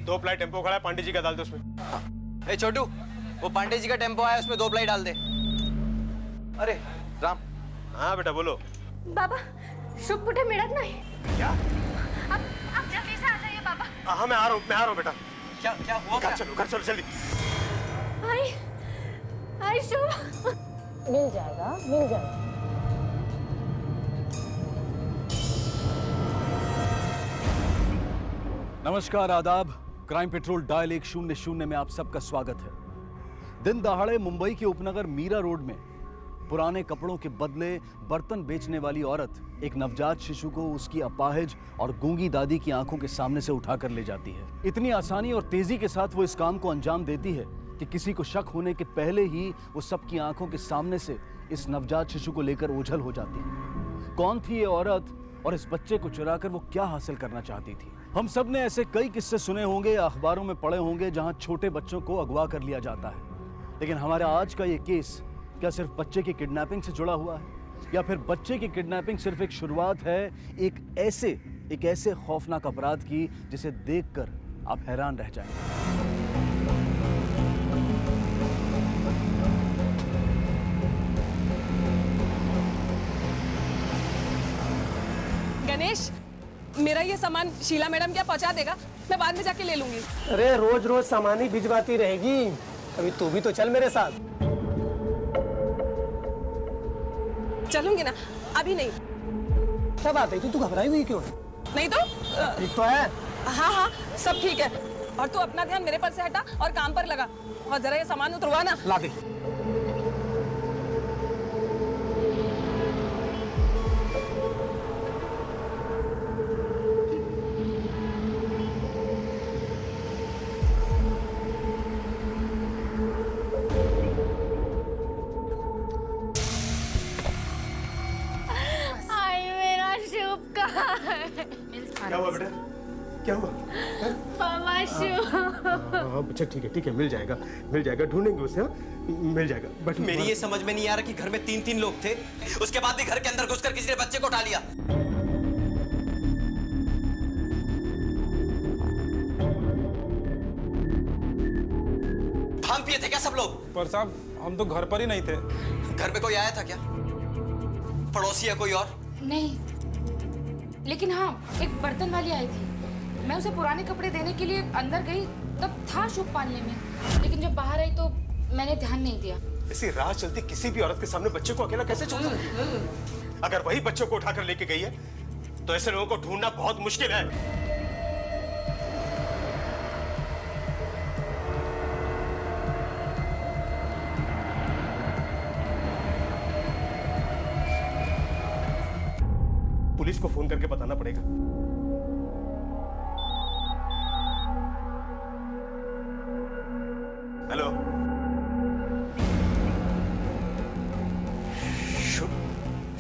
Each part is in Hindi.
2 प्लाई टेम्पो खड़ा है, पांडे जी का डाल दो उसमें। हाँ। ए छोटू, वो पांडे जी का टेम्पो आया, उसमें 2 प्लाई डाल दे। अरे राम। हाँ बेटा बोलो। बाबा शुभ कुठे मिळत नाही। क्या? आप जल्दी से आ जाइए बाबा। हाँ मैं आ रहा हूँ बेटा। क्या क्या हुआ? घर चलो जल्दी। आई शुभ। मिल जाएगा मिल जाएगा। नमस्कार, आदाब। क्राइम पेट्रोल डायल 100 में आप सबका स्वागत है। दिन दहाड़े मुंबई के उपनगर मीरा रोड में पुराने कपड़ों के बदले बर्तन बेचने वाली औरत एक नवजात शिशु को उसकी अपाहिज और गूंगी दादी की आंखों के सामने से उठाकर ले जाती है। इतनी आसानी और तेजी के साथ वो इस काम को अंजाम देती है कि किसी को शक होने के पहले ही वो सबकी आंखों के सामने से इस नवजात शिशु को लेकर ओझल हो जाती है। कौन थी ये औरत और इस बच्चे को चुराकर वो क्या हासिल करना चाहती थी? हम सब ने ऐसे कई किस्से सुने होंगे, अखबारों में पढ़े होंगे, जहां छोटे बच्चों को अगवा कर लिया जाता है। लेकिन हमारा आज का ये केस क्या सिर्फ बच्चे की किडनैपिंग से जुड़ा हुआ है, या फिर बच्चे की किडनैपिंग सिर्फ एक शुरुआत है एक ऐसे खौफनाक अपराध की जिसे देखकर आप हैरान रह जाएंगे। गणेश, मेरा ये सामान शीला मैडम क्या पहुंचा देगा? मैं बाद में जाके ले लूंगी। अरे रोज रोज सामान ही भिजवाती रहेगी, अभी तू भी तो चल मेरे साथ। चलूंगी ना, अभी नहीं। क्या बात है, तू घबराई हुई क्यों है? नहीं तो ठीक तो है। हाँ हाँ सब ठीक है। और तू अपना ध्यान मेरे पर से हटा और काम पर लगा, और जरा ये सामान उतरवा ना। ला दे। क्या हुआ बेटा? क्या हुआ? बाबा शुभ। हाँ बच्चा ठीक है मिल जाएगा ढूंढेंगे उसे। मिल जाएगा। बट मेरी ये समझ में नहीं आ रहा कि घर में 3 लोग थे, उसके बाद भी घर के अंदर घुसकर किसी ने बच्चे को उठा लिया। भांग पिए थे क्या सब लोग? पर साहब हम तो घर पर ही नहीं थे। घर में कोई आया था क्या? पड़ोसी या कोई और? नहीं, लेकिन हाँ एक बर्तन वाली आई थी। मैं उसे पुराने कपड़े देने के लिए अंदर गई, तब था शुभ पालने में, लेकिन जब बाहर आई तो मैंने ध्यान नहीं दिया। ऐसी राह चलती किसी भी औरत के सामने बच्चे को अकेला कैसे छोड़ सकती है? अगर वही बच्चों को उठाकर लेके गई है तो ऐसे लोगों को ढूंढना बहुत मुश्किल है। पुलिस को फोन करके बताना पड़ेगा। हेलो,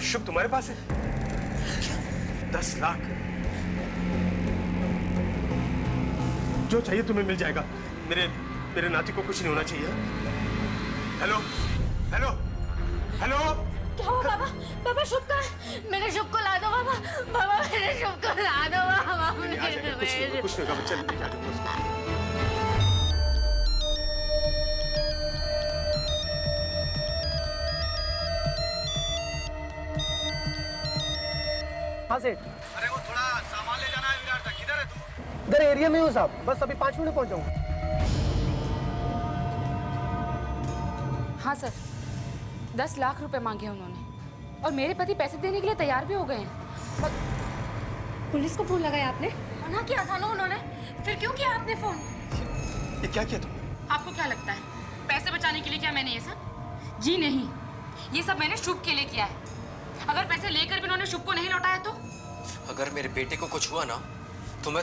शुभ तुम्हारे पास है? 10 लाख जो चाहिए तुम्हें मिल जाएगा। मेरे नाती को कुछ नहीं होना चाहिए। Hello hello hello. क्या हुआ बाबा? बाबा शुभ का है? मेरे शुभ को ला दो बाबा। बाबा मेरे शुभ को ला दो बाबा। कुछ नहीं होगा बच्चा, लेके आ जाओ उसको। हाँ सेठ। अरे वो थोड़ा सामान ले जाना है विराट तक। किधर है तू? इधर एरिया में हूँ साहब, बस अभी 5 मिनट में पहुँच जाऊँगा। हाँ सर, 10 लाख रुपए मांगे उन्होंने, और मेरे पति पैसे देने के लिए तैयार भी हो गए हैं। पुलिस को फोन लगाया आपने? मना किया था ना उन्होंने, फिर क्यों किया आपने फोन? ये क्या किया तुमने? आपको क्या लगता है पैसे बचाने के लिए क्या मैंने ये सब? जी नहीं, ये सब मैंने शुभ के लिए किया है। अगर पैसे लेकर भी उन्होंने शुभ को नहीं लौटाया तो? अगर मेरे बेटे को कुछ हुआ ना तो मैं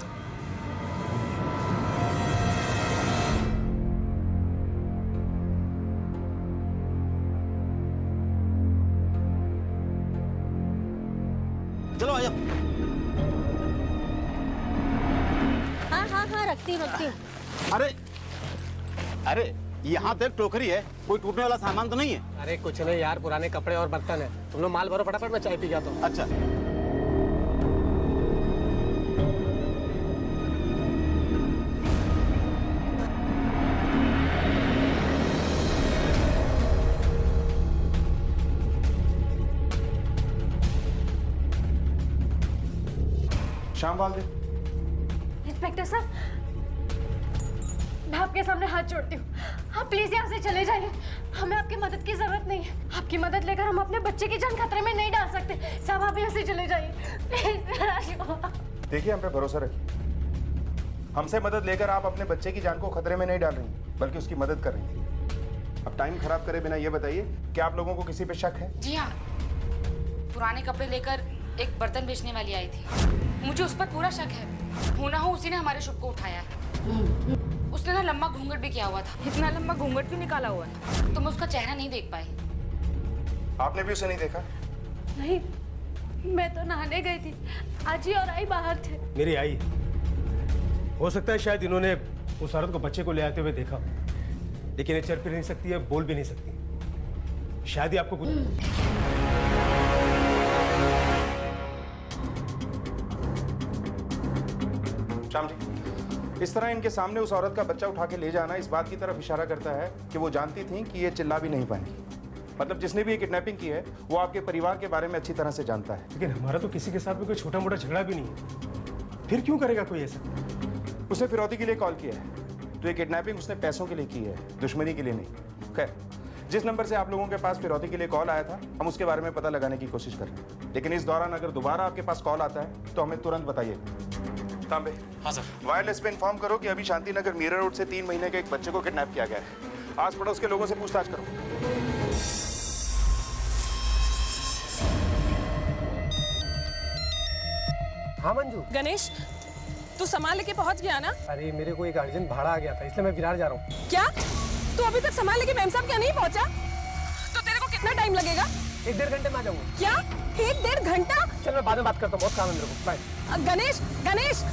चलो आ जाओ। हाँ रखती हूँ। अरे यहाँ तो एक टोकरी है, कोई टूटने वाला सामान तो नहीं है? अरे कुछ नहीं यार, पुराने कपड़े और बर्तन है। तुम लोग माल भरो फटाफट, मैं चाय पी जाता हूँ। अच्छा शाम वाल दे। इंस्पेक्टर साहब, मैं आपके सामने हाथ जोड़ती हूँ, आप प्लीज यहाँ से चले जाइए। हमें आपकी मदद की जरूरत नहीं है। आपकी मदद लेकर हम अपने बच्चे की जान खतरे में नहीं डाल सकते। साहब आप यहाँ से चले जाइए प्लीज। देखिए, हम पे भरोसा रखिए। हमसे मदद लेकर आप अपने बच्चे की जान को खतरे में नहीं डाल रही, बल्कि उसकी मदद कर रही हैं। अब टाइम खराब करे बिना ये बताइए कि आप लोगों को किसी पे शक है? जी हाँ, पुराने कपड़े लेकर एक बर्तन बेचने वाली आई थी। मुझे उस पर पूरा शक है। हो ना हो उसी ने हमारे शुभ को उठाया है। उसने ना लंबा घूंघट भी किया हुआ था। इतना लंबा घूंघट भी निकाला हुआ है। तो मैं उसका चेहरा नहीं देख पाई। आपने भी उसे नहीं देखा? नहीं, मैं तो नहाने गई थी। आजी और आई बाहर थे। मेरी आई, हो सकता है शायद इन्होंने उस औरत को बच्चे को ले आते हुए देखा, लेकिन ये चल फिर नहीं सकती है, बोल भी नहीं सकती। शायद ही आपको कुछ श्याम जी, इस तरह इनके सामने उस औरत का बच्चा उठा के ले जाना इस बात की तरफ इशारा करता है कि वो जानती थी कि ये चिल्ला भी नहीं पाएंगी। मतलब जिसने भी ये किडनैपिंग की है वो आपके परिवार के बारे में अच्छी तरह से जानता है। लेकिन हमारा तो किसी के साथ भी कोई छोटा मोटा झगड़ा भी नहीं है, फिर क्यों करेगा कोई ऐसा? उसने फिरौती के लिए कॉल किया है, तो ये किडनैपिंग उसने पैसों के लिए की है, दुश्मनी के लिए नहीं। खैर, जिस नंबर से आप लोगों के पास फिरौती के लिए कॉल आया था, हम उसके बारे में पता लगाने की कोशिश कर रहे हैं। लेकिन इस दौरान अगर दोबारा आपके पास कॉल आता है तो हमें तुरंत बताइए। तांबे, हाँ सर। वायरलेस पे इन्फॉर्म करो कि अभी शांति नगर मीरा रोड से 3 महीने के एक बच्चे को किडनैप किया गया है। आस पड़ोस के लोगों से पूछताछ करो। हाँ मंजू। गणेश, तू सामान लेके पहुंच गया ना? अरे मेरे को एक अर्जेंट भाड़ा आ गया था, इसलिए मैं विरार जा रहा हूँ। क्या तू अभी तक सामान लेके मेम साहब क्या नहीं पहुंचा? तो तेरे को कितना टाइम लगेगा? 1-1.5 घंटे में आ जाऊंगा। क्या 1-1.5 घंटा? चल मैं बाद में बात करता हूँ, बहुत काम है मेरे को। बाय। गणेश, गणेश,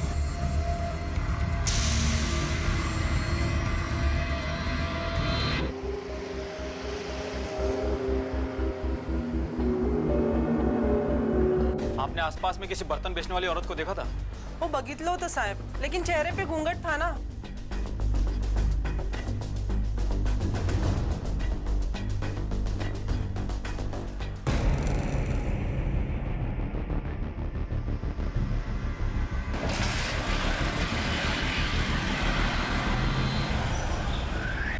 आपने आसपास में किसी बर्तन बेचने वाली औरत को देखा था? वो बघितलं होतं साहेब, लेकिन चेहरे पे घूंघट था ना।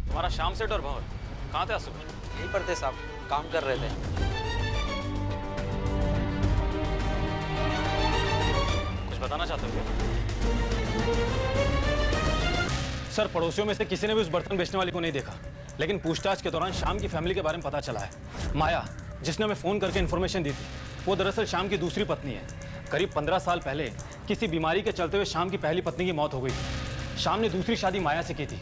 हमारा शाम सेठ और भंवर कहाँ थे आज सुबह? यहीं पर थे साहब, काम कर रहे थे। कुछ बताना चाहते हो क्या? सर, पड़ोसियों में से किसी ने भी उस बर्तन बेचने वाली को नहीं देखा, लेकिन पूछताछ के दौरान शाम की फैमिली के बारे में पता चला है। माया, जिसने हमें फोन करके इन्फॉर्मेशन दी थी, वो दरअसल शाम की दूसरी पत्नी है। करीब 15 साल पहले किसी बीमारी के चलते हुए शाम की पहली पत्नी की मौत हो गई थी। शाम ने दूसरी शादी माया से की थी,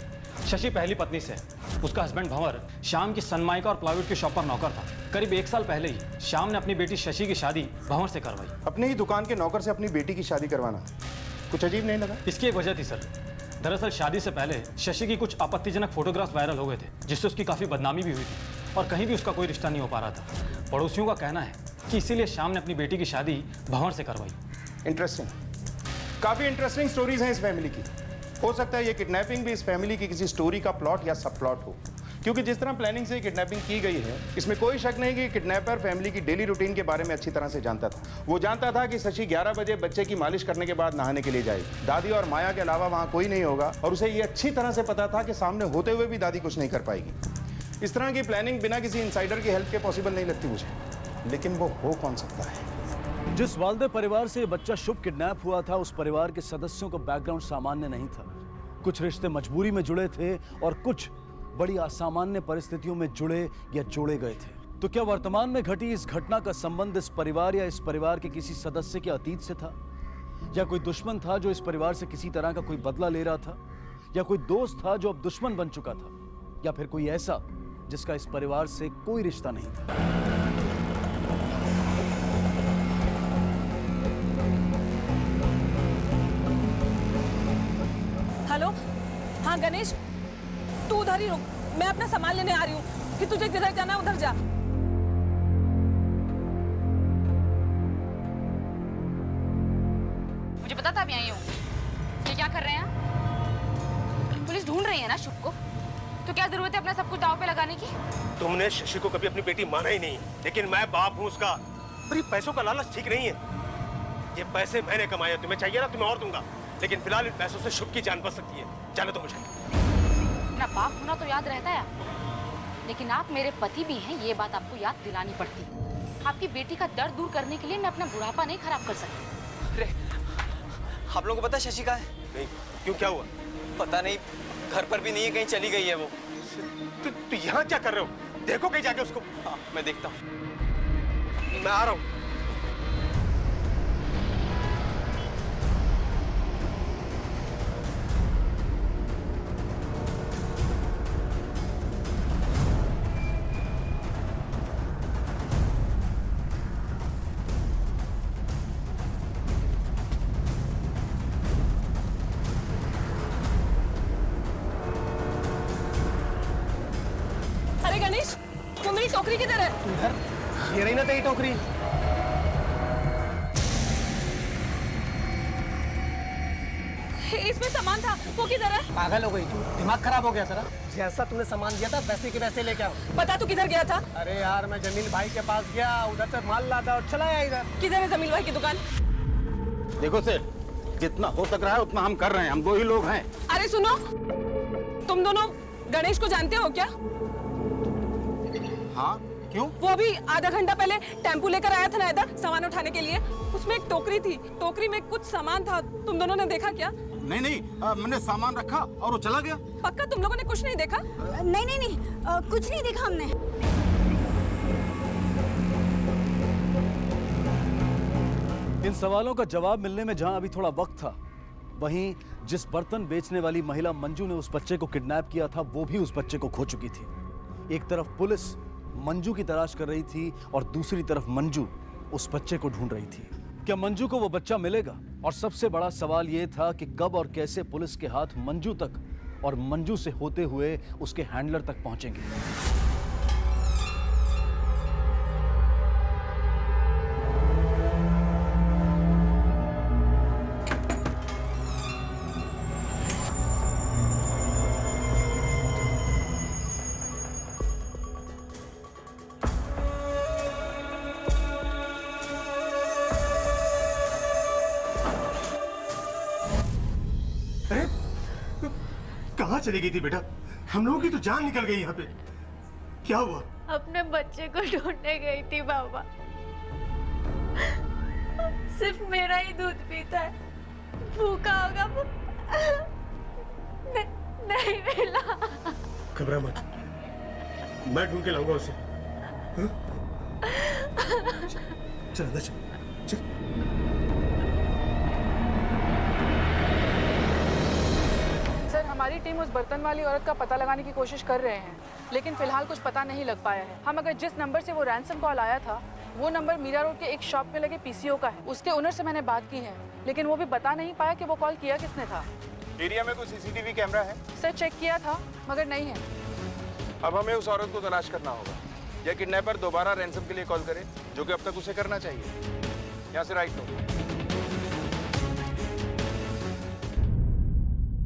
शशि पहली पत्नी से। उसका हस्बैंड भंवर शाम की सनमाइका और प्लाईवुड की शॉप पर नौकर था। करीब 1 साल पहले ही शाम ने अपनी बेटी शशि की शादी भंवर से करवाई। अपनी ही दुकान के नौकर से अपनी बेटी की शादी करवाना कुछ अजीब नहीं लगा? इसकी एक वजह थी सर। दरअसल शादी से पहले शशि की कुछ आपत्तिजनक फोटोग्राफ वायरल हो गए थे, जिससे उसकी काफ़ी बदनामी भी हुई थी और कहीं भी उसका कोई रिश्ता नहीं हो पा रहा था। पड़ोसियों का कहना है कि इसीलिए शाम ने अपनी बेटी की शादी भंवर से करवाई। इंटरेस्टिंग, काफ़ी इंटरेस्टिंग स्टोरीज हैं इस फैमिली की। हो सकता है ये किडनैपिंग भी इस फैमिली की किसी स्टोरी का प्लॉट या सब प्लॉट हो, क्योंकि जिस तरह प्लानिंग से किडनैपिंग की गई है, इसमें कोई शक नहीं कि किडनैपर फैमिली की डेली रूटीन के बारे में अच्छी तरह से जानता था। वो जानता था कि शशि 11 बजे बच्चे की मालिश करने के बाद नहाने के लिए जाएगी। दादी और माया के अलावा वहाँ कोई नहीं होगा, और उसे ये अच्छी तरह से पता था कि सामने होते हुए भी दादी कुछ नहीं कर पाएगी। इस तरह की प्लानिंग बिना किसी इंसाइडर की हेल्प के पॉसिबल नहीं लगती मुझे, लेकिन वो हो कौन सकता है? जिस वालदे परिवार से ये बच्चा शुभ किडनैप हुआ था, उस परिवार के सदस्यों का बैकग्राउंड सामान्य नहीं था। कुछ रिश्ते मजबूरी में जुड़े थे और कुछ बड़ी असामान्य परिस्थितियों में जुड़े या जोड़े गए थे। तो क्या वर्तमान में घटी इस घटना का संबंध इस परिवार या इस परिवार के किसी सदस्य के अतीत से था, या कोई दुश्मन था जो इस परिवार से किसी तरह का कोई बदला ले रहा था, या कोई दोस्त था जो अब दुश्मन बन चुका था, या फिर कोई ऐसा जिसका इस परिवार से कोई रिश्ता नहीं था? हेलो, हाँ गणेश, तू उधर ही रुक, मैं अपना सामान लेने आ रही हूँ। कि तुझे जिधर जाना उधर जा। मुझे पता था आप यहीं हो। ये क्या कर रहे हैं? पुलिस ढूंढ रही है ना शुभ को, तो क्या जरूरत है अपना सब कुछ दांव पे लगाने की? तुमने शशि को कभी अपनी बेटी माना ही नहीं, लेकिन मैं बाप हूँ उसका। पर ये पैसों का लालच ठीक नहीं है। ये पैसे मैंने कमाए, तुम्हें चाहिए ना तुम्हें और दूंगा, लेकिन फिलहाल इन पैसों से शुभ की जान बच सकती है। जाने दो मुझे। अपना बाप होना तो याद रहता है आपको, लेकिन आप मेरे पति भी हैं, ये बात आपको याद दिलानी पड़ती। आपकी बेटी का दर्द दूर करने के लिए मैं अपना बुढ़ापा नहीं खराब कर सकती। अरे आप लोगों को पता है शशि कहाँ है? नहीं, क्यों, क्या हुआ? पता नहीं, घर पर भी नहीं है, कहीं चली गई है वो। तू यहाँ क्या कर रहे हो? देखो कहीं जाके उसको। हाँ, मैं देखता हूँ। मैं आ रहा हूँ। अरे गणेश, वो मेरी टोकरी किधर है? इधर ये रही ना तेरी टोकरी। इसमें सामान था, वो किधर है? पागल हो गई तू, दिमाग खराब हो गया तेरा। जैसा तूने सामान दिया था वैसे के वैसे लेके आओ। पता तू किधर गया था? अरे यार मैं जमील भाई के पास गया, उधर से माल लादा और चला आया इधर। किधर है जमील भाई की दुकान? देखो सेठ, जितना हो सक रहा है उतना हम कर रहे हैं, हम दो ही लोग हैं। अरे सुनो, तुम दोनों गणेश को जानते हो क्या? हाँ, क्यों? वो अभी आधा घंटा पहले टेम्पू लेकर आया था ना इधर सामान उठाने के लिए। उसमें एक टोकरी थी, टोकरी में कुछ सामान था, तुम दोनों ने देखा क्या? नहीं नहीं, मैंने सामान रखा और वो चला गया। पक्का तुम लोगों ने कुछ नहीं देखा? नहीं, कुछ नहीं देखा हमने। इन सवालों का जवाब मिलने में जहां अभी थोड़ा वक्त था, वहीं जिस बर्तन बेचने वाली महिला मंजू ने उस बच्चे को किडनैप किया था, वो भी उस बच्चे को खो चुकी थी। एक तरफ पुलिस मंजू की तलाश कर रही थी और दूसरी तरफ मंजू उस बच्चे को ढूंढ रही थी। क्या मंजू को वो बच्चा मिलेगा? और सबसे बड़ा सवाल ये था कि कब और कैसे पुलिस के हाथ मंजू तक और मंजू से होते हुए उसके हैंडलर तक पहुंचेंगे। कहाँ चली गई थी बेटा? हम लोगों की तो जान निकल गई यहाँ पे। क्या हुआ? अपने बच्चे को ढूंढने गई थी बाबा। सिर्फ मेरा ही दूध पीता है, भूखा होगा वो। नहीं मिला। घबरा मत, मैं ढूंढ के लाऊंगा उसे। हाँ? चल अंदर चल। सर, हमारी टीम उस बर्तन वाली औरत का पता लगाने की कोशिश कर रहे हैं, लेकिन फिलहाल कुछ पता नहीं लग पाया है। हम अगर जिस नंबर से वो रैंसम कॉल आया था, वो नंबर मीरा रोड के एक शॉप पे लगे पीसीओ का है। उसके ओनर से मैंने बात की है, लेकिन वो भी बता नहीं पाया कि वो कॉल किया किसने था। एरिया में कोई सीसीटीवी कैमरा है? सर, चेक किया था मगर नहीं है। अब हमें उस औरत को तलाश करना होगा। यह किडनैपर दोबारा रैंसम के लिए कॉल करे, जो कि अब तक उसे करना चाहिए। यहाँ से राइट लो।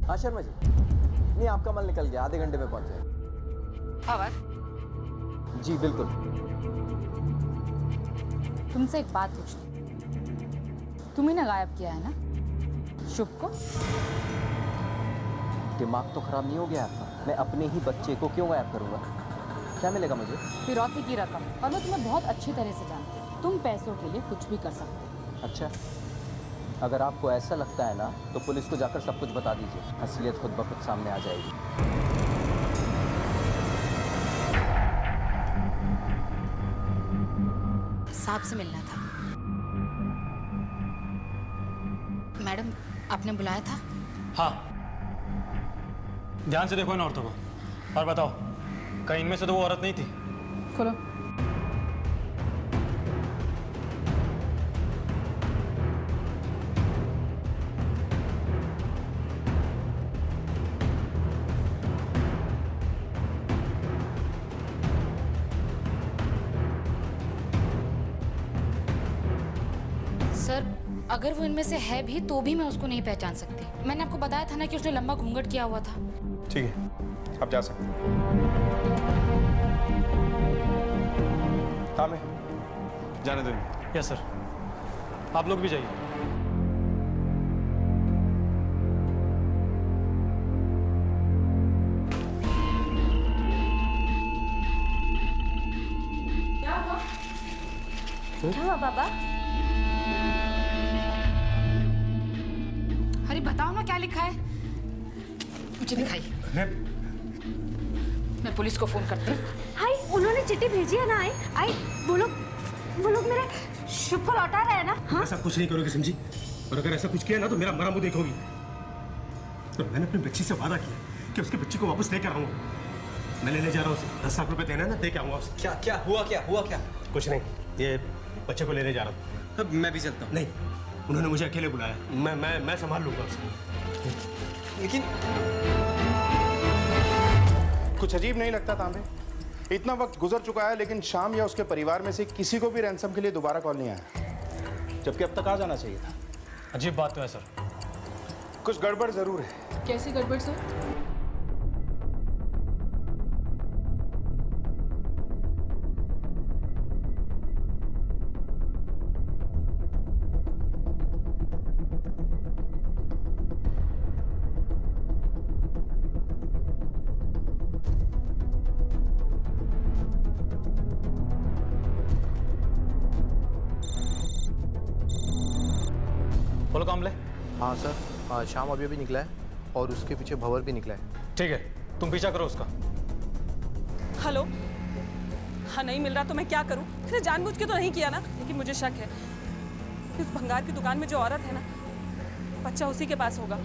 हाँ शर्मा जी, नहीं आपका माल निकल गया, आधे घंटे में पहुंच जाएगा। आवाज जी बिल्कुल। तुमसे एक बात पूछनी, तुम्ही ना गायब किया है ना शुभ को? दिमाग तो खराब नहीं हो गया आपका? मैं अपने ही बच्चे को क्यों गायब करूंगा? क्या मिलेगा मुझे? फिरौती की रकम, और मैं तुम्हें बहुत अच्छी तरह से जानती हूँ। तुम पैसों के लिए कुछ भी कर सकते हो। अच्छा, अगर आपको ऐसा लगता है ना तो पुलिस को जाकर सब कुछ बता दीजिए, असलियत खुद ब खुद सामने आ जाएगी। साहब से मिलना था। मैडम, आपने बुलाया था? हाँ, ध्यान से देखो इन औरतों को और बताओ, कहीं इनमें से तो वो औरत नहीं थी? खोलो। सर, अगर वो इनमें से है भी तो भी मैं उसको नहीं पहचान सकती। मैंने आपको बताया था ना कि उसने लंबा घूंघट किया हुआ था। ठीक है, आप जा सकते हैं। हाँ मैं जाने दो। यस सर, आप लोग भी जाइए। क्या हुआ बाबा? अरे बताओ ना क्या लिखा है, मुझे दिखाइए। मैं पुलिस को फोन करती हूँ। हाय, उन्होंने चिट्ठी भेजी है ना। आई वो लोग मेरे शुभ को लौटा रहे हैं ना। हाँ? ऐसा कुछ नहीं करोगे सिमजी, और अगर ऐसा कुछ किया ना तो मेरा मरा मुंह देखोगी। तो मैंने अपनी बच्ची से वादा किया कि उसके बच्ची को वापस लेकर आऊंगा। मैं लेने जा रहा हूँ उसे। 10 लाख रुपए देना है ना, दे के आऊंगा उसे। क्या हुआ क्या? कुछ नहीं, ये बच्चे को लेने जा रहा हूँ। अब मैं भी चलता हूँ। नहीं, उन्होंने मुझे अकेले बुलाया। मैं संभाल लूंगा उसे। लेकिन कुछ अजीब नहीं लगता तांबे? इतना वक्त गुजर चुका है लेकिन शाम या उसके परिवार में से किसी को भी रैंसम के लिए दोबारा कॉल नहीं आया, जबकि अब तक आ जाना चाहिए था। अजीब बात तो है सर। कुछ गड़बड़ जरूर है। कैसी गड़बड़ सर? बोलो कामले। हाँ सर, शाम अभी निकला है और उसके पीछे भंवर भी निकला है। ठीक है, तुम पीछा करो उसका। हेलो। हाँ, नहीं मिल रहा तो मैं क्या करूं? मैंने जानबूझ के तो नहीं किया ना, लेकिन मुझे शक है कि उस भंगार की दुकान में जो औरत है ना, बच्चा उसी के पास होगा।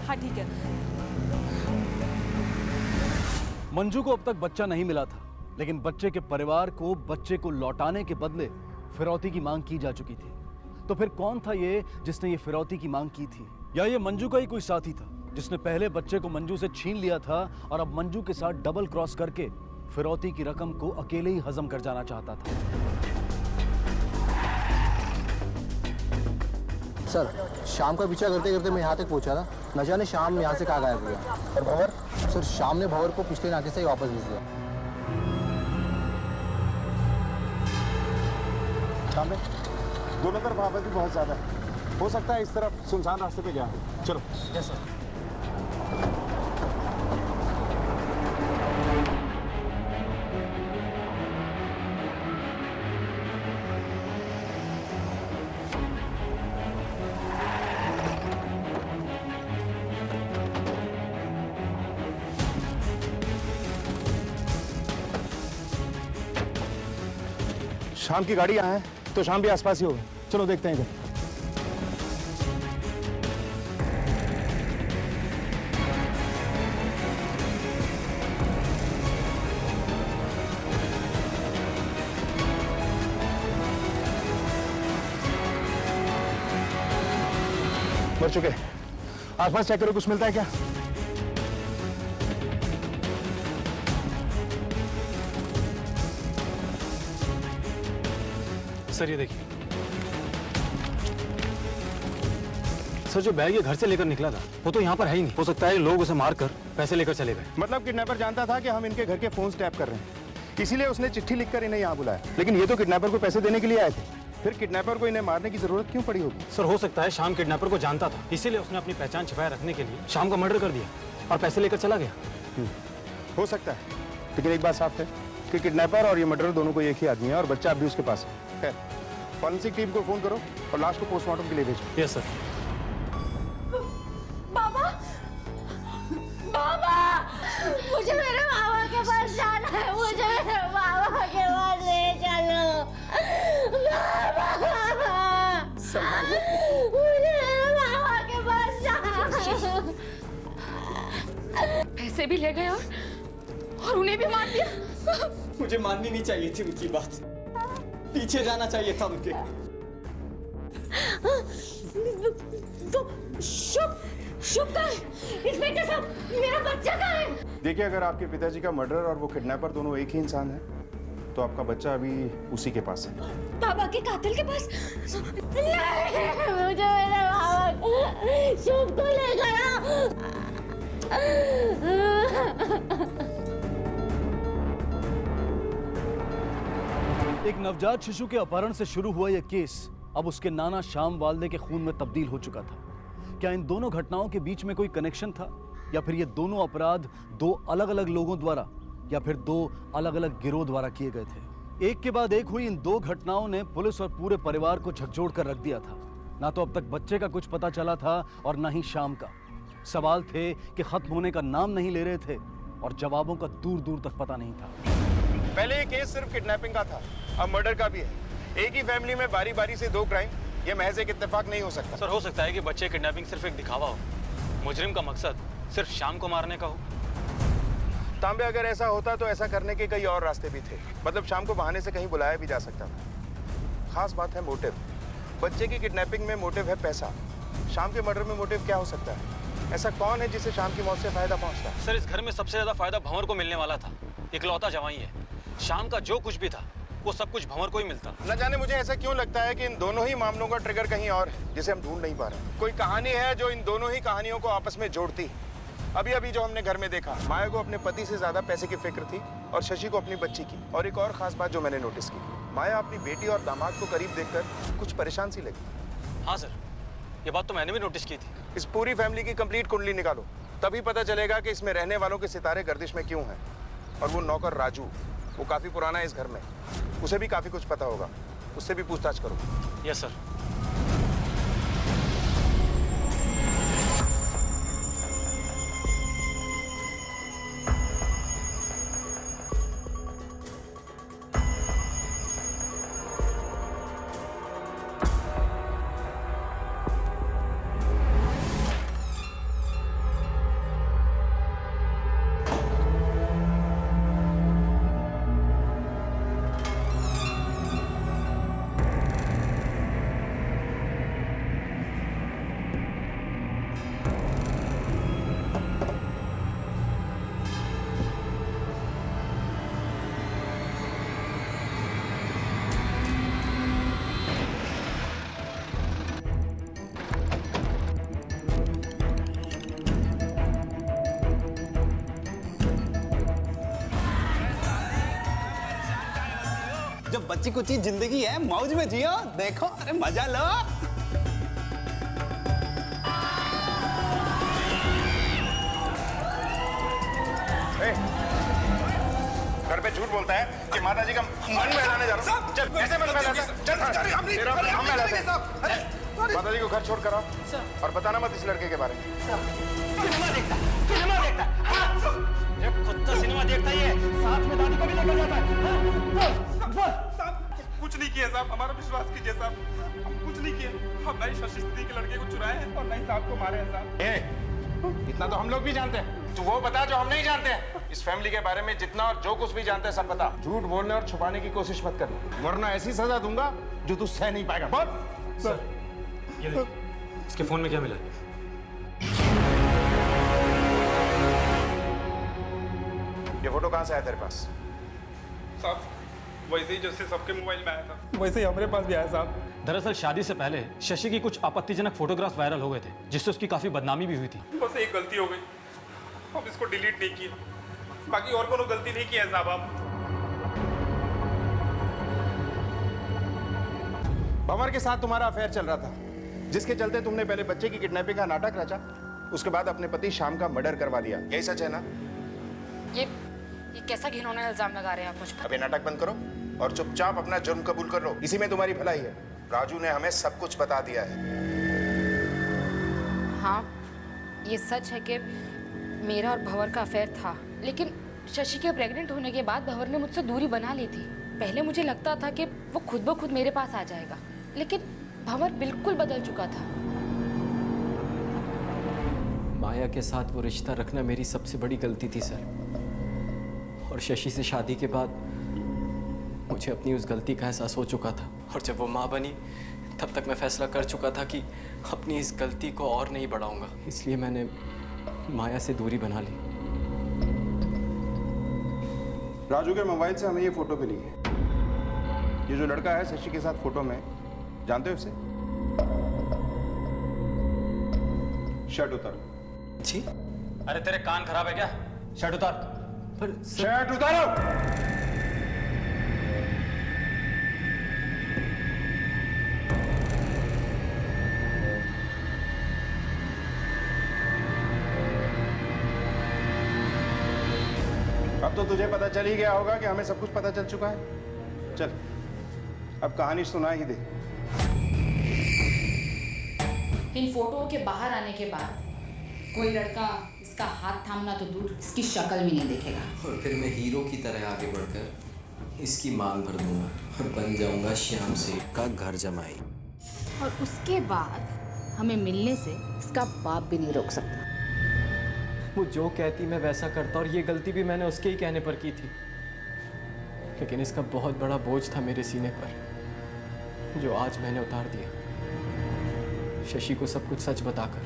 हाँ ठीक है। मंजू को अब तक बच्चा नहीं मिला था, लेकिन बच्चे के परिवार को बच्चे को लौटाने के बदले फिरौती की मांग की जा चुकी थी। तो फिर कौन था ये जिसने ये फिरौती की मांग की थी? या ये मंजू का ही कोई साथी था जिसने पहले बच्चे को मंजू से छीन लिया था और अब मंजू के साथ डबल क्रॉस करके फिरौती की रकम को अकेले ही हजम कर जाना चाहता था? सर, शाम का पीछा करते करते मैं यहाँ तक पहुँचा था। न जाने शाम यहाँ से कहाँ गायब हो गया। और भंवर? सर, शाम ने भंवर को पिछले नाके से ही वापस भेज दिया। शाम में दोनों तरफ आबादी बहुत ज्यादा है, हो सकता है इस तरफ सुनसान रास्ते पे गया। चलो। Yes sir. शाम की गाड़ी यहाँ है तो शाम भी आसपास ही होगा। चलो देखते हैं इधर। मर चुके। आसपास चेक करो, कुछ मिलता है क्या? सर ये देखिए। सर जो बैग ये घर से लेकर निकला था वो तो यहाँ पर है ही नहीं। हो सकता है लोग उसे मारकर पैसे लेकर चले गए। मतलब किडनैपर जानता था कि हम इनके घर के फोन टैप कर रहे हैं, इसीलिए उसने चिट्ठी लिखकर इन्हें यहाँ बुलाया। लेकिन ये तो किडनैपर को पैसे देने के लिए आए थे, फिर किडनैपर को इन्हें मारने की जरूरत क्यों पड़ी होगी? सर हो सकता है शाम किडनैपर को जानता था, इसीलिए उसने अपनी पहचान छिपाए रखने के लिए शाम का मर्डर कर दिया और पैसे लेकर चला गया। हो सकता है, लेकिन एक बात साफ है कि किडनैपर और ये मर्डर दोनों को एक ही आदमी है और बच्चा अभी उसके पास है। फॉरेंसिक टीम को फोन करो और लाश को पोस्टमार्टम के लिए भेजो। Yes sir. बाबा, बाबा, मुझे मेरे मामा के पास जाना है। मुझे मेरे मामा के पास ले चलो। बाबा, मुझे मेरे मामा के पास जाना। पैसे भी ले गए और उन्हें भी मार दिया। मुझे माननी नहीं चाहिए थी उनकी बात, पीछे जाना चाहिए था उनके। शुभ कहाँ है? इंस्पेक्टर साहब, मेरा बच्चा कहाँ है? देखिए, अगर आपके पिताजी का मर्डर और वो किडनैपर दोनों एक ही इंसान है तो आपका बच्चा अभी उसी के पास है। बाबा के कातिल के पास? नहीं, मुझे मेरे बाबा शुभ को ले गया। एक नवजात शिशु के अपहरण से शुरू हुआ यह केस अब उसके नाना श्याम वाल्दे के खून में तब्दील हो चुका था। क्या इन दोनों घटनाओं के बीच में कोई कनेक्शन था, या फिर ये दोनों अपराध दो अलग अलग लोगों द्वारा या फिर दो अलग अलग गिरोह द्वारा किए गए थे? एक के बाद एक हुई इन दो घटनाओं ने पुलिस और पूरे परिवार को झकझोर कर रख दिया था। ना तो अब तक बच्चे का कुछ पता चला था और ना ही शाम का। सवाल थे कि खत्म होने का नाम नहीं ले रहे थे और जवाबों का दूर दूर तक पता नहीं था। पहले ये केस सिर्फ किडनैपिंग का था, अब मर्डर का भी है। एक ही फैमिली में बारी बारी से दो क्राइम, ये महज एक इत्तेफाक नहीं हो सकता। सर, हो सकता है कि बच्चे किडनैपिंग सिर्फ एक दिखावा हो, मुजरिम का मकसद सिर्फ शाम को मारने का हो। तांबे, अगर ऐसा होता तो ऐसा करने के कई और रास्ते भी थे। मतलब शाम को बहाने से कहीं बुलाया भी जा सकता था। खास बात है मोटिव। बच्चे की किडनैपिंग में मोटिव है पैसा, शाम के मर्डर में मोटिव क्या हो सकता है? ऐसा कौन है जिसे शाम की मौत से फायदा पहुंचता है? सर, इस घर में सबसे ज्यादा फायदा भंवर को मिलने वाला था। इकलौता जवाई है। शाम का जो कुछ भी था वो सब कुछ भंवर को ही मिलता। न जाने मुझे ऐसा क्यों लगता है कि इन दोनों ही मामलों का ट्रिगर कहीं और है जिसे हम ढूंढ नहीं पा रहे। कोई कहानी है जो इन दोनों ही कहानियों को आपस में जोड़ती। अभी अभी जो हमने घर में देखा, माया को अपने पति से ज्यादा पैसे की फिक्र थी और शशि को अपनी बच्ची की। और एक और खास बात जो मैंने नोटिस की, माया अपनी बेटी और दामाद को करीब देखकर कुछ परेशान सी लगी। हाँ सर, ये बात तो मैंने भी नोटिस की थी। इस पूरी फैमिली की कंप्लीट कुंडली निकालो, तभी पता चलेगा कि इसमें रहने वालों के सितारे गर्दिश में क्यों हैं। और वो नौकर राजू, वो काफी पुराना है इस घर में, उसे भी काफी कुछ पता होगा, उससे भी पूछताछ करो। Yes sir. जब बच्ची कुछ जिंदगी है, मौज में जियो, देखो, अरे मजा लो। घर पे झूठ बोलता है कि माता जी का मन बहलाने जा रहा हूँ। चल, कैसे मन बहलाता है? चल, तेरा हम बहलाते हैं। माता जी को घर छोड़ कर आओ और बताना मत इस लड़के के बारे में। सिनेमा देखता है। ये खुद तो सिनेमा देखता ही है, साथ में दादी को भी लेकर जाता है। कुछ नहीं किया साहब, हमारा विश्वास कीजिए साहब, हम कुछ नहीं किए। हम नहीं शशि दीदी के लड़के को चुराए हैं और नहीं साहब को मारे हैं साहब। इतना तो हम लोग भी जानते हैं, तू वो बता जो हम नहीं जानते हैं। इस फैमिली के बारे में जितना और जो कुछ भी जानते हैं सब बता। झूठ बोलने और छुपाने की कोशिश मत करना, वरना ऐसी सजा दूंगा जो तू सह नहीं पाएगा। बोल। सर, ये ले, इसके फोन में क्या मिला? ये फोटो कहाँ से आया तेरे पास? साहब, वैसे ही जैसे सबके मोबाइल में आया था वैसे ही हमारे पास भी आया साहब। दरअसल शादी से पहले शशि की कुछ आपत्तिजनक फोटोग्राफ वायरल हो गए थे, जिससे उसकी काफी बदनामी भी हुई थी। बस एक गलती हो गई, हम इसको डिलीट नहीं किया, बाकी और कोनो गलती नहीं किया है साहब। आप भंवर के साथ तुम्हारा अफेयर चल रहा था, जिसके चलते तुमने पहले बच्चे की किडनैपिंग का नाटक रचा, उसके बाद अपने पति शाम का मर्डर करवा दिया। यही सच है ना? ये कैसा घिनौना इल्जाम लगा रहे हैं आप मुझ पर? अबे नाटक बंद करो और चुपचाप अपना जुर्म कबूल कर लो, इसी में तुम्हारी भलाई है। राजू ने हमें सब कुछ बता दिया है। हाँ, ये सच है कि मेरा और भंवर का अफेयर था, लेकिन शशि के प्रेग्नेंट होने के बाद भंवर ने मुझसे दूरी बना ली थी। पहले मुझे लगता था कि वो खुद ब खुद मेरे पास आ जाएगा, लेकिन भंवर बिल्कुल बदल चुका था। माया के साथ वो रिश्ता रखना मेरी सबसे बड़ी गलती थी सर, और शशि से शादी के बाद मुझे अपनी उस गलती का एहसास हो चुका था। और जब वो माँ बनी तब तक मैं फैसला कर चुका था कि अपनी इस गलती को और नहीं बढ़ाऊंगा, इसलिए मैंने माया से दूरी बना ली। राजू के मोबाइल से हमें ये फोटो मिली है। ये जो लड़का है शशि के साथ फोटो में, जानते हो इसे? शर्ट उतारो। जी? अरे तेरे कान खराब है क्या? शर्ट उतार। पर शर्ट उतारो। अब तो तुझे पता चल ही गया होगा कि हमें सब कुछ पता चल चुका है। चल अब कहानी सुना ही दे। इन फोटोओं के बाहर आने के बाद कोई लड़का इसका हाथ थामना तो दूर, इसकी शक्ल भी नहीं देखेगा। और फिर मैं हीरो की तरह आगे बढ़कर इसकी मांग भर दूंगा और बन जाऊंगा श्याम सेठ का घर जमाई। और उसके बाद हमें मिलने से इसका बाप भी नहीं रोक सकता। वो जो कहती मैं वैसा करता, और ये गलती भी मैंने उसके ही कहने पर की थी। लेकिन इसका बहुत बड़ा बोझ था मेरे सीने पर, जो आज मैंने उतार दिया, शशि को सब कुछ सच बताकर।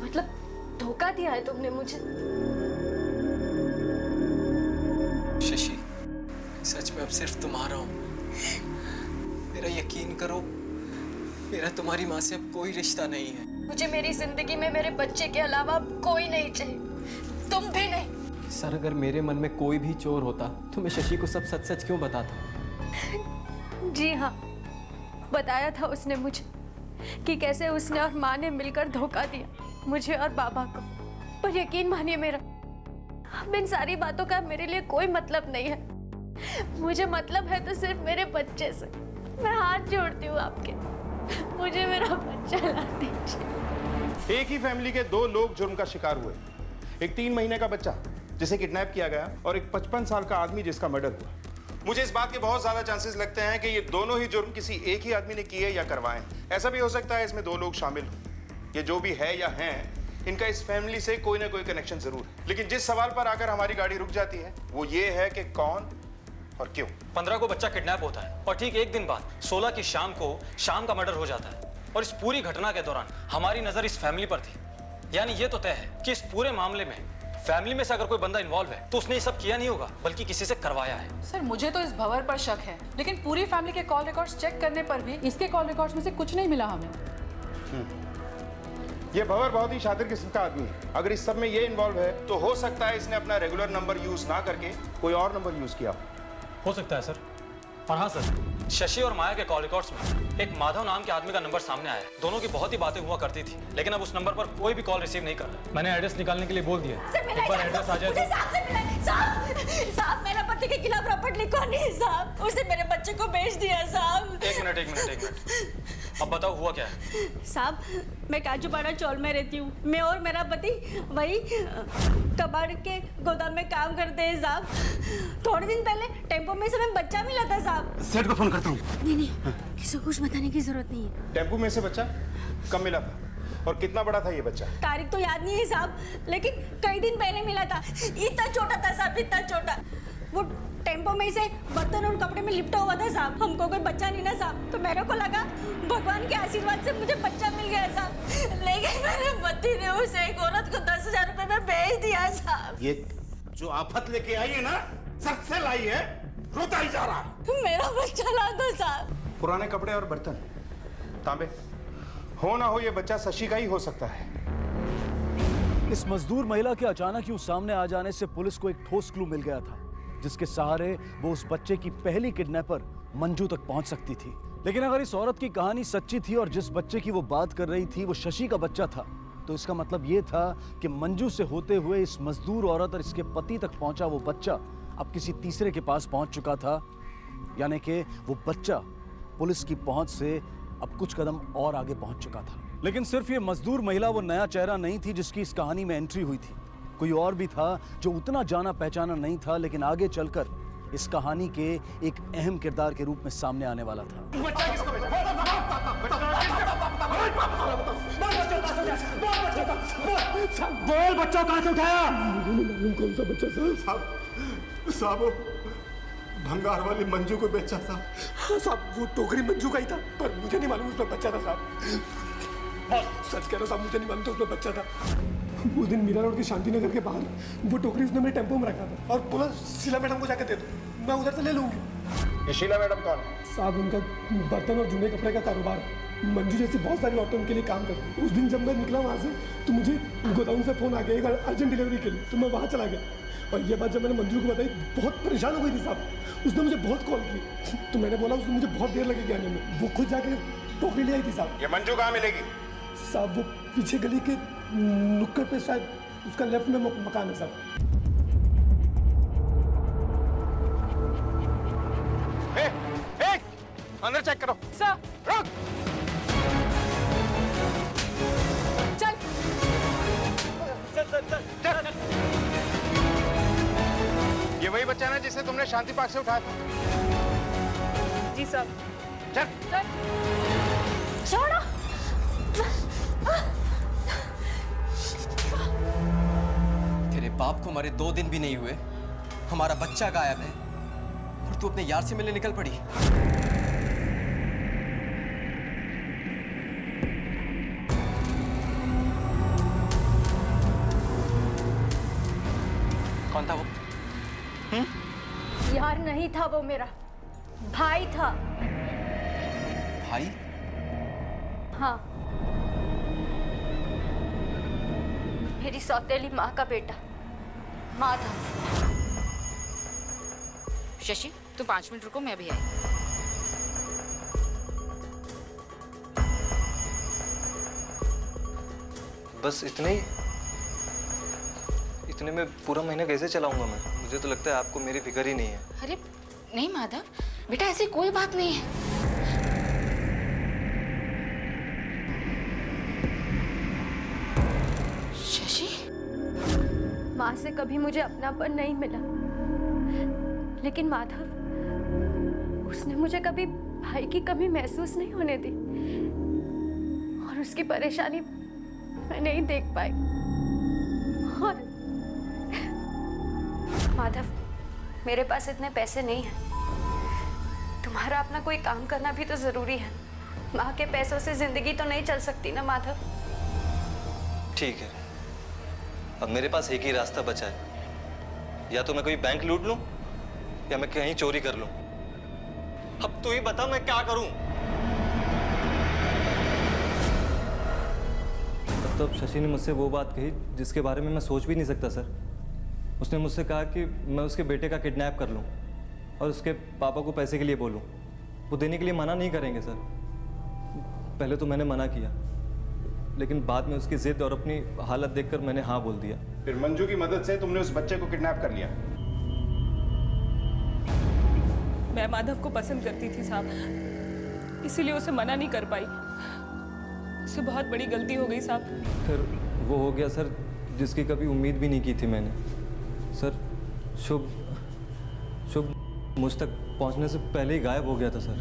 मतलब धोखा दिया है तुमने मुझे। शशि, सच में अब सिर्फ तुम्हारा हूं। मेरा यकीन करो, मेरा तुम्हारी माँ से अब कोई रिश्ता नहीं है। मुझे मेरी जिंदगी में मेरे बच्चे के अलावा अब कोई नहीं चाहिए, तुम भी नहीं। सर, अगर मेरे मन में कोई भी चोर होता तो मैं शशि को सब सच सच क्यों बताता? जी हाँ, बताया था उसने मुझे कि कैसे उसने और माँ ने मिलकर धोखा दिया मुझे और बाबा को। पर यकीन मानिए मेरा, अब इन सारी बातों का मेरे लिए कोई मतलब नहीं है। मुझे मतलब है तो सिर्फ मेरे बच्चे से। मैं हाथ जोड़ती हूँ आपके, मुझे मेरा बच्चा ला दीजिए। एक ही फैमिली के दो लोग जुर्म का शिकार हुए। एक 3 महीने का बच्चा जिसे किडनैप किया गया और एक 55 साल का आदमी जिसका मर्डर हुआ। मुझे इस बात के बहुत ज्यादा चांसेस लगते हैं कि ये दोनों ही जुर्म किसी एक ही आदमी ने किए या करवाए। ऐसा भी हो सकता है इसमें 2 लोग शामिल हों। ये जो भी है या हैं, इनका इस फैमिली से कोई ना कोई कनेक्शन जरूर है। लेकिन जिस सवाल पर आकर हमारी गाड़ी रुक जाती है वो ये है कि कौन और क्यों। 15 को बच्चा किडनैप होता है और ठीक एक दिन बाद 16 की शाम को शाम का मर्डर हो जाता है। और इस पूरी घटना के दौरान हमारी नजर इस फैमिली पर थी। यानी ये तो तय है कि इस पूरे मामले में फैमिली में से अगर कोई बंदा इन्वॉल्व है तो उसने ये सब किया नहीं होगा, बल्कि किसी से करवाया है। सर, मुझे तो इस भंवर पर शक है, लेकिन पूरी फैमिली के कॉल रिकॉर्ड्स चेक करने पर भी इसके कॉल रिकॉर्ड्स में से कुछ नहीं मिला हमें। ये भंवर बहुत ही शातिर किस्म का आदमी है। अगर इस सब में ये इन्वॉल्व है तो हो सकता है इसने अपना रेगुलर नंबर यूज ना करके कोई और नंबर यूज किया हो सकता है सर। और हाँ सर, शशि और माया के कॉल रिकॉर्ड्स में एक माधव नाम के आदमी का नंबर सामने आया है। दोनों की बहुत ही बातें हुआ करती थी, लेकिन अब उस नंबर पर कोई भी कॉल रिसीव नहीं कर रहा। मैंने एड्रेस निकालने के लिए बोल दिया। एक बार एड्रेस आ जाए तो। साहब, मेरा पति के खिलाफ रपट लिखो नहीं साहब, उसने मेरे बच्चे को बेच दिया साहब। एक मिनट अब बताओ हुआ क्या है? साहब, मैं काजूपाड़ा चौल में रहती हूँ। मैं और मेरा पति वही कबाड़ के गोदाम में काम करते हैं साहब। थोड़े दिन पहले टेम्पो में से हमें बच्चा मिला था साहब। सेठ को फोन करता हूँ। नहीं, किसी को कुछ बताने की जरूरत नहीं है। टेम्पो में से बच्चा कब मिला था और कितना बड़ा था ये बच्चा? तारीख तो याद नहीं है साहब, लेकिन कई दिन पहले मिला था। इतना छोटा था साहब, इतना छोटा। वो टेम्पो में से बर्तन और कपड़े में लिपटा हुआ था साहब। हमको कोई बच्चा नहीं ना साहब, तो मेरे को लगा भगवान के आशीर्वाद से मुझे बच्चा मिल गया साहब। लेकिन मेरे पति ने उसे एक औरत को 10,000 रुपए में बेच दिया साहब। ये जो आफत लेके आई है ना, सच से लाई है, रोता ही जा रहा है। मेरा बच्चा ला दो साहब। पुराने कपड़े और बर्तन, तांबे, हो ना हो ये बच्चा शशि का ही हो सकता है। इस मजदूर महिला के अचानक यूं सामने आ जाने से पुलिस को एक ठोस क्लू मिल गया था, जिसके सहारे वो उस बच्चे की पहली किडनैपर मंजू तक पहुंच सकती थी। लेकिन अगर इस औरत की कहानी सच्ची थी और जिस बच्चे की वो बात कर रही थी वो शशि का बच्चा था, तो इसका मतलब ये था कि मंजू से होते हुए इस मजदूर औरत और इसके पति तक पहुंचा वो बच्चा अब किसी तीसरे के पास पहुंच चुका था। यानी कि वो बच्चा पुलिस की पहुंच से अब कुछ कदम और आगे पहुंच चुका था। लेकिन सिर्फ ये मजदूर महिला वो नया चेहरा नहीं थी जिसकी इस कहानी में एंट्री हुई थी। कोई और भी था जो उतना जाना पहचाना नहीं था, लेकिन आगे चलकर इस कहानी के एक अहम किरदार के रूप में सामने आने वाला था। बोल, बच्चा कहां से उठाया? मुझे नहीं मालूम कौन सा बच्चा साहब, भंगार वाली मंजू को बेचा साहब। वो टोकरी मंजू का ही था, पर मुझे नहीं मालूम उसमें बच्चा था साहब। सच कह रहा साहब, मुझे नहीं मालूम था उसमें बच्चा था। उस दिन मीरा रोड के शांति नगर के बाहर वो टोकरी उसने मेरे टेम्पो में रखा था और बोला शीला मैडम को जाकर दे दो, मैं उधर से ले लूंगी। ये शीला मैडम कौन है? साहब, उनका बर्तन और जूने कपड़े का कारोबार है। मंजू जैसी बहुत सारी औरतें उनके लिए काम करती है। उस दिन जब मैं निकला वहाँ से तो मुझे गोदाम से फोन आ गया एक अर्जेंट डिलीवरी के लिए, तो मैं वहाँ चला गया। और ये बात जब मैंने मंजू को बताई, बहुत परेशान हो गई थी साहब। उसने मुझे बहुत कॉल की, तो मैंने बोला उसको मुझे बहुत देर लगेगी आने में। वो खुद जाके टोकरी ले आई थी साहब। ये मंजू कहाँ मिलेगी? साहब, वो पीछे गली के नुक्कड़ पे शायद उसका लेफ्ट में मकान है साहब। अंदर चेक करो। सर रुक। चल चल। ये वही बच्चा ना जिसे तुमने शांति पार्क से उठाया था? जी सर। चल। चल छोड़ो। तेरे बाप को हमारे 2 दिन भी नहीं हुए, हमारा बच्चा गायब है और तू अपने यार से मिलने निकल पड़ी। कौन था वो? यार नहीं था वो, मेरा भाई था। भाई? हाँ, मेरी सौतेली माँ का बेटा माधव। शशि तुम 5 मिनट रुको, मैं अभी आई। बस इतने में पूरा महीना कैसे चलाऊंगा मैं? मुझे तो लगता है आपको मेरी फिक्र ही नहीं है। अरे नहीं माधव बेटा, ऐसी कोई बात नहीं है। शशि, माँ से कभी मुझे अपनापन नहीं मिला, लेकिन माधव, उसने मुझे कभी भाई की कमी महसूस नहीं होने दी और उसकी परेशानी मैं नहीं देख पाई। और माधव, मेरे पास इतने पैसे नहीं हैं। तुम्हारा अपना कोई काम करना भी तो जरूरी है। माँ के पैसों से जिंदगी तो नहीं चल सकती ना माधव। ठीक है, अब मेरे पास एक ही रास्ता बचा है, या तो मैं कोई बैंक लूट लूं या मैं कहीं चोरी कर लूं। अब तू ही बता मैं क्या करूं? तब शशि ने मुझसे वो बात कही जिसके बारे में मैं सोच भी नहीं सकता सर। उसने मुझसे कहा कि मैं उसके बेटे का किडनैप कर लूं और उसके पापा को पैसे के लिए बोलूं। वो देने के लिए मना नहीं करेंगे सर। पहले तो मैंने मना किया, लेकिन बाद में उसकी जिद और अपनी हालत देखकर मैंने हाँ बोल दिया। फिर मंजू की मदद से तुमने उस बच्चे को किडनैप कर लिया। मैं माधव को पसंद करती थी साहब, इसीलिए उसे मना नहीं कर पाई। उससे बहुत बड़ी गलती हो गई साहब। फिर वो हो गया सर जिसकी कभी उम्मीद भी नहीं की थी मैंने। सर शुभ मुझ तक पहुंचने से पहले ही गायब हो गया था सर।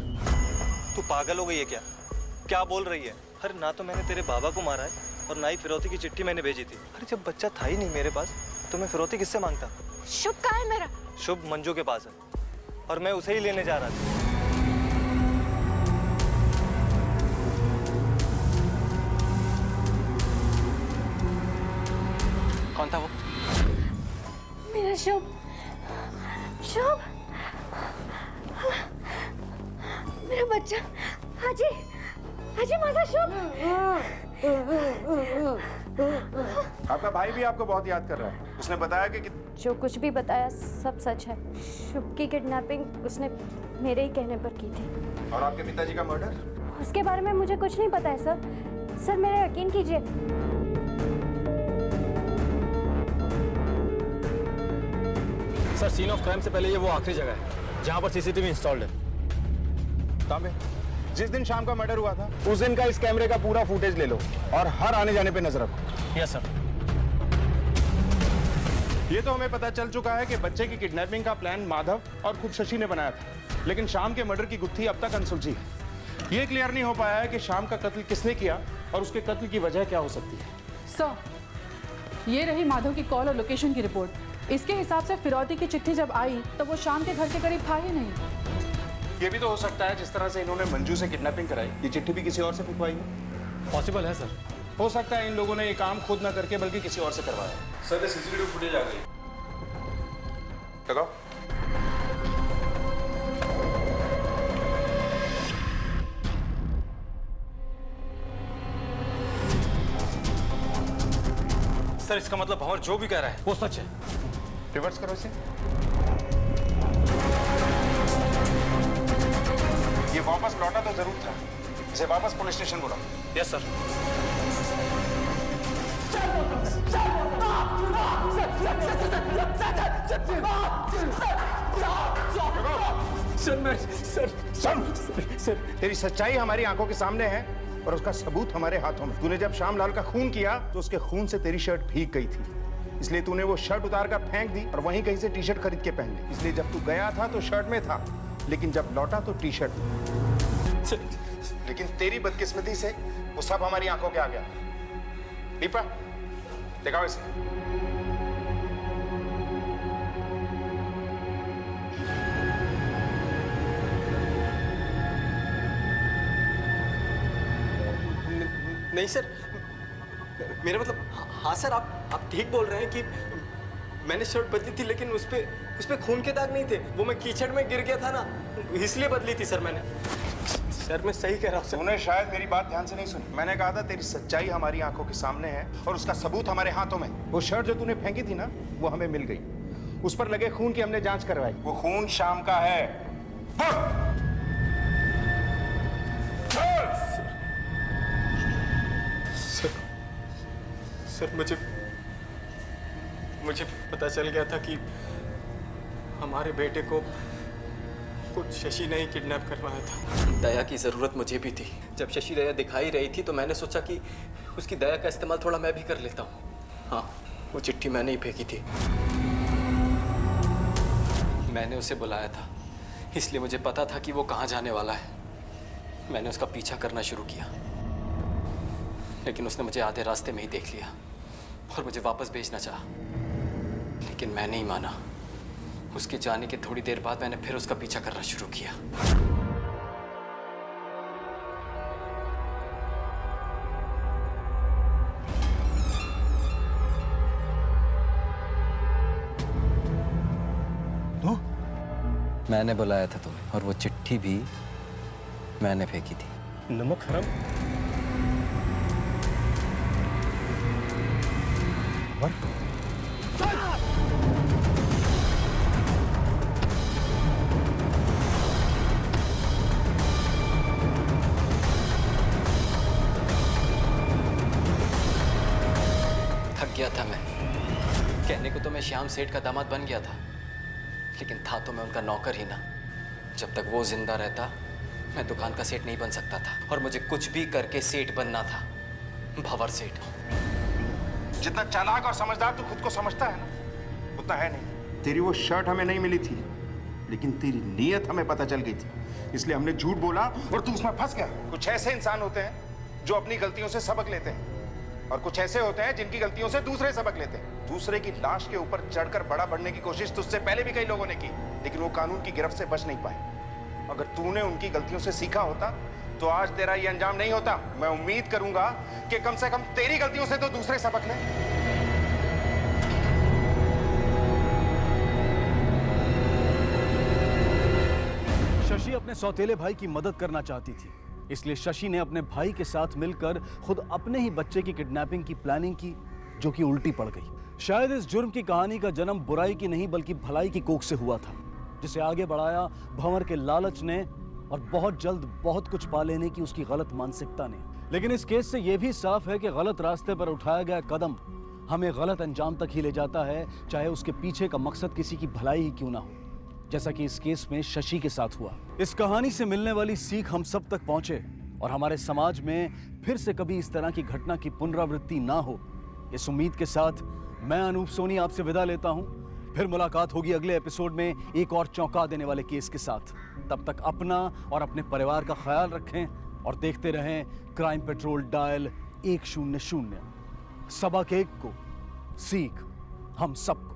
तू पागल हो गई है क्या? क्या बोल रही है? अरे ना तो मैंने तेरे बाबा को मारा है और ना ही फिरौती की चिट्ठी मैंने भेजी थी। अरे जब बच्चा था ही नहीं मेरे पास तो मैं फिरौती किससे मांगता? शुभ कहाँ है मेरा? शुभ मंजू के पास है और मैं उसे ही लेने जा रहा था। कौन था वो? मेरा शुभ। शुभ, मेरा बच्चा। हाजी, हाजी माजा शुभ। आपका भाई भी आपको बहुत याद कर रहा है। उसने बताया कि जो कुछ भी बताया सब सच है। शुभ की किडनैपिंग उसने मेरे ही कहने पर की थी। और आपके पिताजी का मर्डर? उसके बारे में मुझे कुछ नहीं पता है सर। सर मेरा यकीन कीजिए। सर सीन ऑफ क्राइम से पहले ये वो आखिरी जगह है जहां पर सीसीटीवी इंस्टॉल्ड है। तांबे, जिस दिन शाम का मर्डर हुआ था उस दिन का इस कैमरे का पूरा फुटेज ले लो और हर आने जाने पे नजर रखो। Yes sir. ये तो हमें पता चल चुका है कि बच्चे की किडनैपिंग का प्लान माधव और खुद शशि ने बनाया था, लेकिन शाम के मर्डर की गुत्थी अब तक अनसुलझी है। ये क्लियर नहीं हो पाया है कि शाम का कत्ल किसने किया और उसके कत्ल की वजह क्या हो सकती है। सर, ये रही माधव की कॉल और लोकेशन की रिपोर्ट। इसके हिसाब से फिरौती की चिट्ठी जब आई तो वो शाम के घर के करीब था ही नहीं। ये भी तो हो सकता है जिस तरह से इन्होंने मंजू से किडनैपिंग कराई, ये चिट्ठी भी किसी और से लिखवाई है। पॉसिबल है सर। हो सकता है इन लोगों ने ये काम खुद ना करके बल्कि किसी और से करवाया। सर सीसीटीवी फुटेज आ गई। लगाओ। सर इसका मतलब भंवर जो भी कह रहा है वो सच है। रिवर्स करो इसे। ये वापस लौटा तो जरूर था, इसे वापस पुलिस स्टेशन बुलाओ। Yes sir. सर तेरी सच्चाई हमारी आंखों के सामने है और उसका सबूत हमारे हाथों में। तूने जब श्यामलाल का खून किया तो उसके खून से तेरी शर्ट भीग गई थी, इसलिए तूने वो शर्ट उतार कर फेंक दी और वहीं कहीं से टी शर्ट खरीद के पहन ली। इसलिए जब तू गया था तो शर्ट में था, लेकिन जब लौटा तो टी शर्ट में। लेकिन तेरी बदकिस्मती से वो सब हमारी आंखों के आ गया। दीपा दिखाओ इसे। नहीं सर, मेरा मतलब हाँ सर, आप ठीक बोल रहे हैं कि मैंने शर्ट बदली थी, लेकिन उस पे खून के दाग नहीं थे। वो मैं कीचड़ में गिर गया था ना, इसलिए बदली थी सर मैंने। सर मैं सही कह रहा हूँ सर। तूने शायद मेरी बात ध्यान से नहीं सुनी। मैंने कहा था तेरी सच्चाई हमारी आंखों के सामने है और उसका सबूत हमारे हाथों में। वो शर्ट जो तूने फेंकी थी ना, वो हमें मिल गई। उस पर लगे खून की हमने जांच करवाई। वो खून शाम का है। सर मुझे पता चल गया था कि हमारे बेटे को खुद शशि ने ही किडनैप करवाया था। दया की ज़रूरत मुझे भी थी। जब शशि दया दिखाई रही थी तो मैंने सोचा कि उसकी दया का इस्तेमाल थोड़ा मैं भी कर लेता हूँ। हाँ, वो चिट्ठी मैंने ही फेंकी थी। मैंने उसे बुलाया था, इसलिए मुझे पता था कि वो कहाँ जाने वाला है। मैंने उसका पीछा करना शुरू किया, लेकिन उसने मुझे आधे रास्ते में ही देख लिया और मुझे वापस भेजना चाहा, लेकिन मैं नहीं माना। उसके जाने के थोड़ी देर बाद मैंने फिर उसका पीछा करना शुरू किया। तो? मैंने बुलाया था तुम्हें और वो चिट्ठी भी मैंने फेंकी थी। नमक हराम। थक गया था मैं। कहने को तो मैं श्याम सेठ का दामाद बन गया था, लेकिन था तो मैं उनका नौकर ही ना। जब तक वो जिंदा रहता मैं दुकान का सेठ नहीं बन सकता था, और मुझे कुछ भी करके सेठ बनना था, भंवर सेठ। जितना चालाक और समझदार तू खुद को समझता है ना, उतना है नहीं। तेरी वो शर्ट हमें नहीं मिली थी, लेकिन तेरी नीयत हमें पता चल गई थी, इसलिए हमने झूठ बोला और तू उसमें फंस गया। कुछ ऐसे इंसान होते हैं जो अपनी गलतियों से सबक लेते हैं, और कुछ ऐसे होते हैं जिनकी गलतियों से दूसरे सबक लेते हैं। दूसरे की लाश के ऊपर चढ़कर बड़ा बनने की कोशिश तुझसे पहले भी कई लोगों ने की, लेकिन वो कानून की गिरफ्त से बच नहीं पाए। अगर तूने उनकी गलतियों से सीखा होता तो आज तेरा ये अंजाम नहीं होता। मैं उम्मीद करूंगा कि कम से कम तेरी गलतियों से तो दूसरे सबक लें। शशि अपने सौतेले भाई की मदद करना चाहती थी, इसलिए शशि ने अपने भाई के साथ मिलकर खुद अपने ही बच्चे की किडनैपिंग की प्लानिंग की, जो कि उल्टी पड़ गई। शायद इस जुर्म की कहानी का जन्म बुराई की नहीं बल्कि भलाई की कोख से हुआ था, जिसे आगे बढ़ाया भंवर के लालच ने और बहुत जल्द बहुत कुछ पा लेने की उसकी गलत मानसिकता ने। लेकिन इस केस से यह भी साफ है कि गलत रास्ते पर उठाया गया कदम हमें गलत अंजाम तक ही ले जाता है, चाहे उसके पीछे का मकसद किसी की भलाई ही क्यों ना हो, जैसा कि इस केस में शशि के साथ हुआ। इस कहानी से मिलने वाली सीख हम सब तक पहुंचे और हमारे समाज में फिर से कभी इस तरह की घटना की पुनरावृत्ति ना हो, इस उम्मीद के साथ मैं अनूप सोनी आपसे विदा लेता हूं। फिर मुलाकात होगी अगले एपिसोड में एक और चौंका देने वाले केस के साथ। तब तक अपना और अपने परिवार का ख्याल रखें और देखते रहें क्राइम पेट्रोल डायल 100। सबक एक को, सीख हम सबको।